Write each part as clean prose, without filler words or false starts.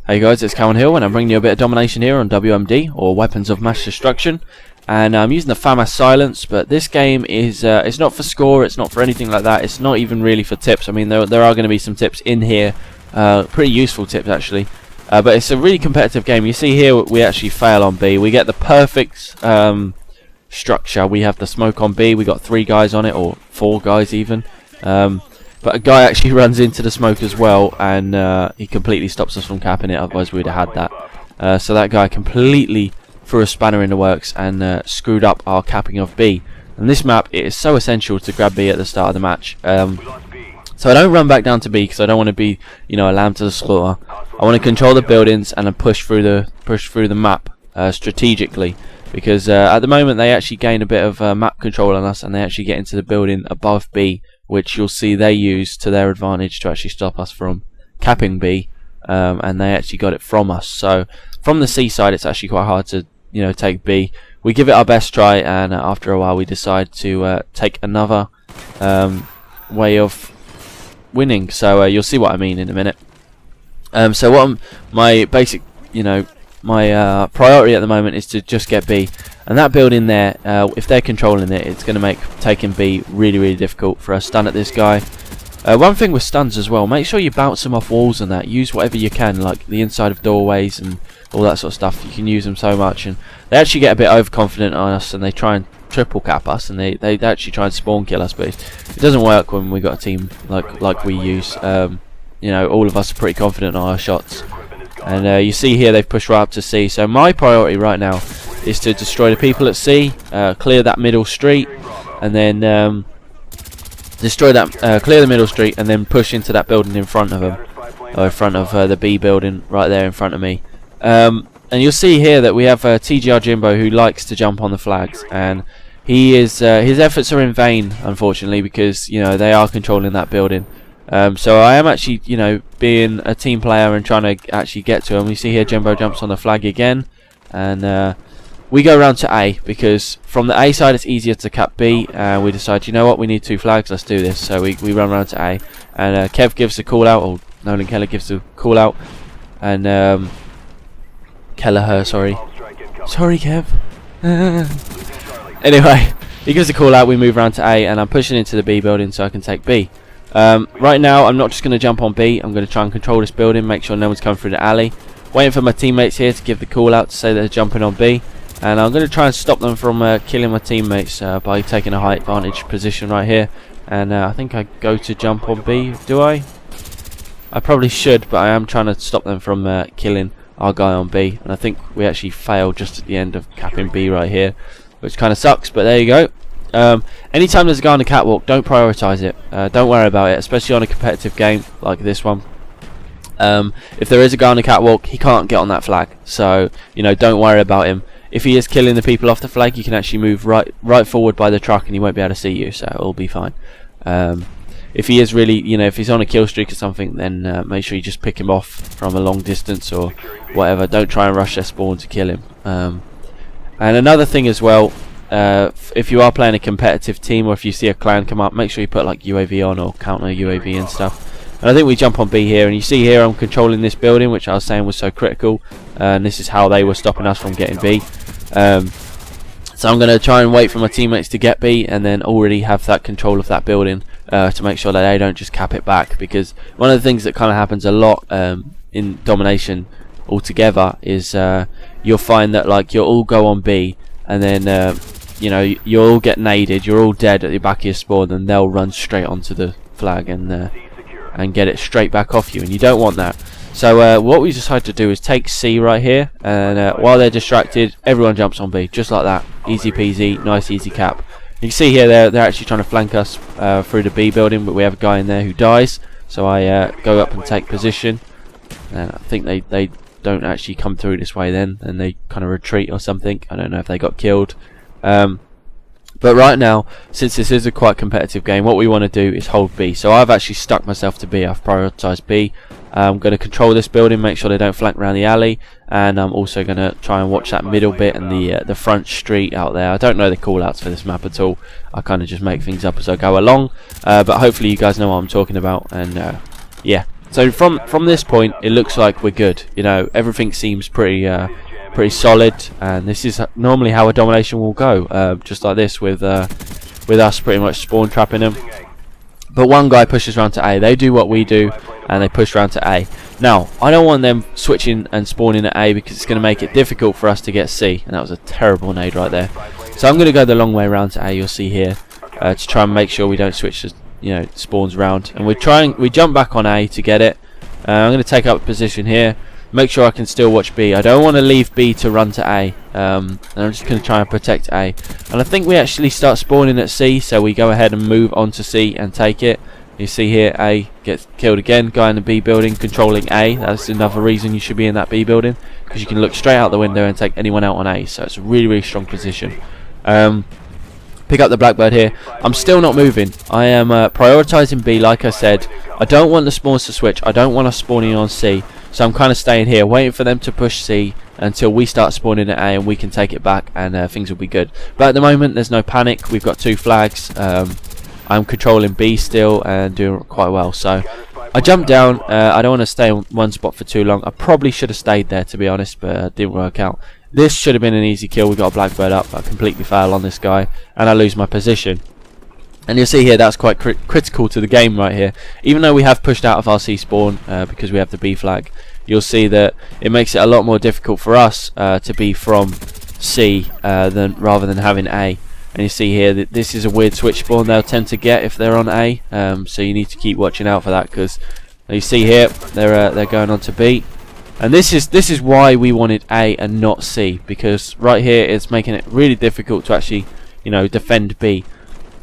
Hey guys, it's Cowan Hill and I'm bringing you a bit of domination here on WMD, or Weapons of Mass Destruction. And I'm using the FAMAS Silence, but this game is it's not for score, it's not for anything like that, it's not even really for tips. I mean, there are going to be some tips in here, pretty useful tips actually. But it's a really competitive game. You see here we actually fail on B. We get the perfect structure. We have the smoke on B, we got 3 guys on it, or 4 guys even. But a guy actually runs into the smoke as well, and he completely stops us from capping it, otherwise we'd have had that. So that guy completely threw a spanner in the works and screwed up our capping of B. And this map, it is so essential to grab B at the start of the match. So I don't run back down to B because I don't want to be, you know, a lamb to the slaughter. I want to control the buildings and then push through the map strategically. Because at the moment they actually gain a bit of map control on us, and they actually get into the building above B, which you'll see they use to their advantage to actually stop us from capping B, and they actually got it from us. So from the C side it's actually quite hard to, you know, take B. We give it our best try, and after a while we decide to take another way of winning. So you'll see what I mean in a minute. So what my basic, you know, my priority at the moment is to just get B, and that building there, if they're controlling it, it's going to make taking B really difficult for a stun at this guy. One thing with stuns as well, make sure you bounce them off walls and that. Use whatever you can, like the inside of doorways and all that sort of stuff. You can use them so much, and they actually get a bit overconfident on us and they try and triple cap us, and they actually try and spawn kill us, but it doesn't work when we got a team like we use. You know, all of us are pretty confident on our shots. And you see here they've pushed right up to C. So my priority right now is to destroy the people at C, clear that middle street, and then destroy that, clear the middle street, and then push into that building in front of them, or in front of the B building right there in front of me. And you'll see here that we have TGR Jimbo, who likes to jump on the flags, and he is his efforts are in vain, unfortunately, because, you know, they are controlling that building. So I am actually, you know, being a team player and trying to actually get to him. You see here Jimbo jumps on the flag again, and we go around to A, because from the A side it's easier to cap B, and we decide, you know what, we need 2 flags, let's do this. So we run around to A, and Kev gives the call out, or Nolan Keller gives the call out, and Kelleher, sorry Kev. Anyway, he gives the call out, we move around to A, and I'm pushing into the B building so I can take B. Right now I'm not just going to jump on B, I'm going to try and control this building, make sure no one's coming through the alley. Waiting for my teammates here to give the call out to say they're jumping on B, and I'm going to try and stop them from killing my teammates by taking a high advantage position right here. And I think I go to jump on B, do I? I probably should, but I am trying to stop them from killing our guy on B, and I think we actually failed just at the end of capping B right here, which kind of sucks, but there you go. Anytime there's a guy on the catwalk, don't prioritise it. Don't worry about it, especially on a competitive game like this one. If there is a guy on the catwalk, he can't get on that flag, so, you know, don't worry about him. If he is killing the people off the flag, you can actually move right forward by the truck and he won't be able to see you, so it'll be fine. If he is really, you know, if he's on a kill streak or something, then make sure you just pick him off from a long distance or whatever. Don't try and rush their spawn to kill him. And another thing as well, if you are playing a competitive team, or if you see a clan come up, make sure you put like UAV on or counter UAV and stuff. And I think we jump on B here, and you see here I'm controlling this building, which I was saying was so critical, and this is how they were stopping us from getting B. So I'm going to try and wait for my teammates to get B, and then already have that control of that building to make sure that they don't just cap it back. Because one of the things that kind of happens a lot in domination altogether is you'll find that, like, you'll all go on B, and then you know, you'll all get naded, you're all dead at the back of your spawn, and they'll run straight onto the flag and get it straight back off you, and you don't want that. So what we decided to do is take C right here, and while they're distracted, everyone jumps on B, just like that. Easy peasy, nice easy cap. You can see here they're actually trying to flank us through the B building, but we have a guy in there who dies, so I go up and take position, and I think they don't actually come through this way then, and they kind of retreat or something. I don't know if they got killed. But right now, since this is a quite competitive game, what we want to do is hold B. So I've actually stuck myself to B. I've prioritised B. I'm going to control this building, make sure they don't flank around the alley, and I'm also going to try and watch that middle bit and the front street out there. I don't know the call-outs for this map at all. I kind of just make things up as I go along, but hopefully you guys know what I'm talking about. And yeah, So from this point, it looks like we're good. You know, everything seems pretty solid, and this is normally how a domination will go, just like this with us pretty much spawn trapping them. But one guy pushes around to A. They do what we do, and they push around to A. Now, I don't want them switching and spawning at A because it's going to make it difficult for us to get C. And that was a terrible nade right there. So I'm going to go the long way around to A. You'll see here to try and make sure we don't switch the spawns around. And we jump back on A to get it. I'm going to take up a position here. Make sure I can still watch B. I don't want to leave B to run to A. And I'm just going to try and protect A. And I think we actually start spawning at C, so we go ahead and move on to C and take it. You see here A gets killed again. Guy in the B building controlling A. That's another reason you should be in that B building, because you can look straight out the window and take anyone out on A. So it's a really, really strong position. Pick up the Blackbird here. I'm still not moving. I am prioritising B, like I said. I don't want the spawns to switch. I don't want us spawning on C. So I'm kind of staying here, waiting for them to push C until we start spawning at A and we can take it back, and things will be good. But at the moment, there's no panic. We've got 2 flags. I'm controlling B still and doing quite well. So I jumped down. I don't want to stay on one spot for too long. I probably should have stayed there, to be honest, but it didn't work out. This should have been an easy kill. We got a Blackbird up. I completely fail on this guy, and I lose my position. And you'll see here that's quite critical to the game right here. Even though we have pushed out of our C spawn because we have the B flag, you'll see that it makes it a lot more difficult for us to be from C rather than having A. And you see here that this is a weird switch spawn they'll tend to get if they're on A. So you need to keep watching out for that, because you see here they're going on to B. And this is why we wanted A and not C, because right here it's making it really difficult to actually defend B.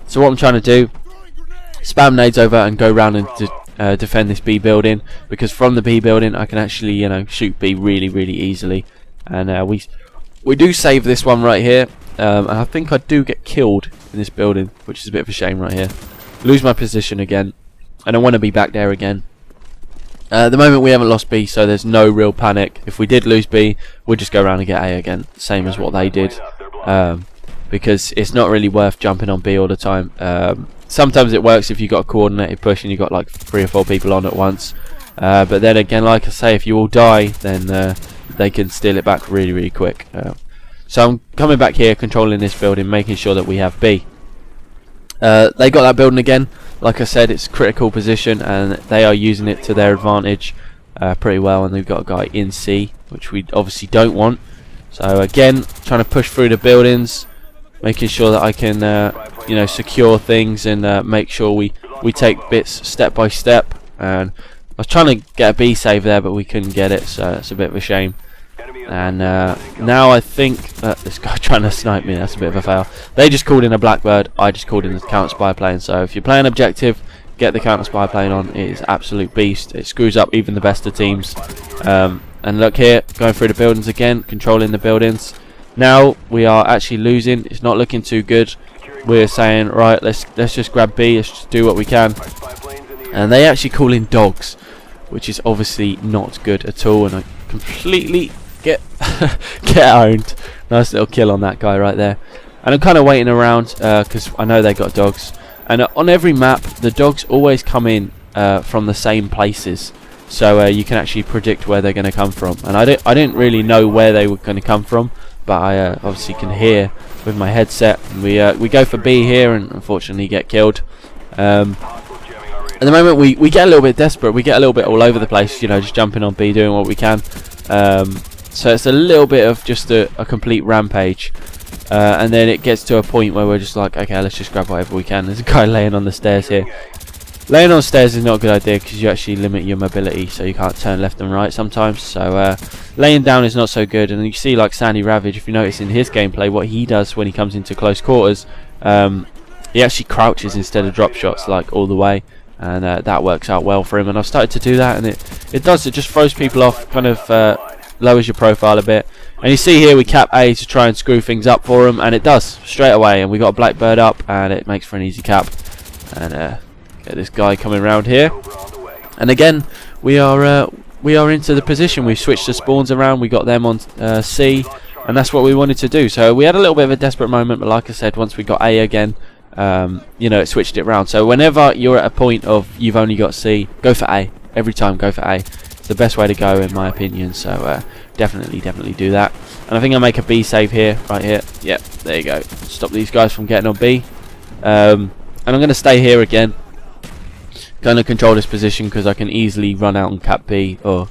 So what I'm trying to do, spam nades over and go around and defend this B building, because from the B building I can actually shoot B really, really easily. And we do save this one right here, and I think I do get killed in this building, which is a bit of a shame right here. Lose my position again, and I want to be back there again. At the moment we haven't lost B, so there's no real panic. If we did lose B, we'll just go around and get A again, same as what they did. Because it's not really worth jumping on B all the time. Sometimes it works if you've got a coordinated push and you've got like 3 or 4 people on at once. But then again, like I say, if you all die, then they can steal it back really, really quick. So I'm coming back here, controlling this building, making sure that we have B. They got that building again. Like I said, it's a critical position, and they are using it to their advantage pretty well. And they've got a guy in C, which we obviously don't want. So again, trying to push through the buildings, making sure that I can secure things and make sure we take bits step by step. And I was trying to get a B save there, but we couldn't get it, so it's a bit of a shame. And now I think this guy trying to snipe me, that's a bit of a fail. They just called in a Blackbird, I just called in the counter spy plane. So if you're playing objective, get the counter spy plane on. It is absolute beast. It screws up even the best of teams. And look here, going through the buildings again, controlling the buildings. Now we are actually losing. It's not looking too good. We're saying, right, let's just grab B, let's just do what we can. And they actually call in dogs, which is obviously not good at all, and I completely get owned. Nice little kill on that guy right there. And I'm kind of waiting around because I know they got dogs, and on every map the dogs always come in from the same places, so you can actually predict where they're going to come from. And I didn't really know where they were going to come from, but I obviously can hear with my headset. And we go for B here, and unfortunately get killed. At the moment we get a little bit desperate. We get a little bit all over the place, just jumping on B, doing what we can. So it's a little bit of just a complete rampage. And then it gets to a point where we're just like, okay, let's just grab whatever we can. There's a guy laying on the stairs here. Laying on stairs is not a good idea because you actually limit your mobility, so you can't turn left and right sometimes. So laying down is not so good. And you see, like Sandy Ravage, if you notice in his gameplay, what he does when he comes into close quarters, he actually crouches instead of drop shots, like all the way, and that works out well for him. And I've started to do that, and it just throws people off, kind of lowers your profile a bit. And you see here we cap A to try and screw things up for him, and it does straight away. And we got a Blackbird up, and it makes for an easy cap. And get this guy coming around here, and again we are into the position. We've switched the spawns around. We got them on C, and that's what we wanted to do. So we had a little bit of a desperate moment, but like I said, once we got A again, it switched it around. So whenever you're at a point of you've only got C, go for A. every time go for A. It's the best way to go in my opinion, so definitely do that. And I think I'll make a B save here, right here. Yep, there you go. Stop these guys from getting on B. And I'm going to stay here again. Going to control this position because I can easily run out and cap B, or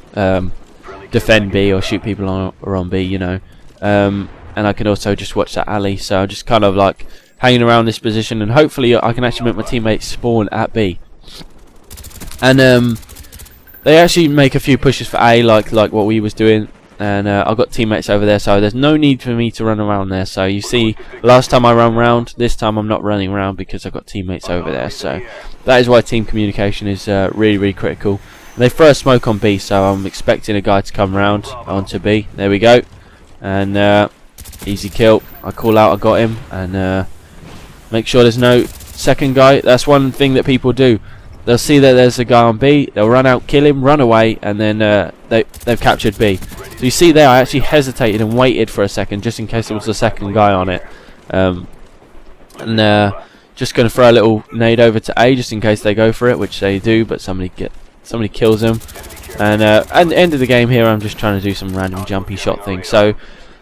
defend B, or shoot people on B, you know. And I can also just watch that alley, so I'm just kind of like hanging around this position, and hopefully I can actually make my teammates spawn at B. And they actually make a few pushes for A, like what we was doing, and I've got teammates over there, so there's no need for me to run around there. So you see, last time I ran around, this time I'm not running around because I've got teammates over there. So that is why team communication is really critical. And they throw a smoke on B, so I'm expecting a guy to come around onto B. There we go, and easy kill. I call out, I got him, and make sure there's no second guy. That's one thing that people do. They'll see that there's a guy on B, they'll run out, kill him, run away, and then they've captured B. So you see there, I actually hesitated and waited for a second just in case there was a second guy on it. Just going to throw a little nade over to A just in case they go for it, which they do, but somebody kills him. And at the end of the game here, I'm just trying to do some random jumpy shot thing. So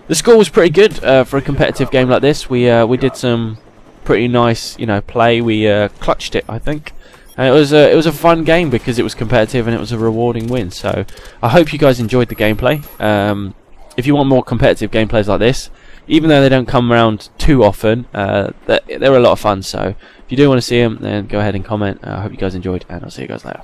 the score was pretty good for a competitive game like this. We did some pretty nice, you know, play. We clutched it, I think. And it was a fun game because it was competitive and it was a rewarding win. So I hope you guys enjoyed the gameplay. If you want more competitive gameplays like this, even though they don't come around too often, they're a lot of fun. So if you do want to see them, then go ahead and comment. I hope you guys enjoyed, and I'll see you guys later.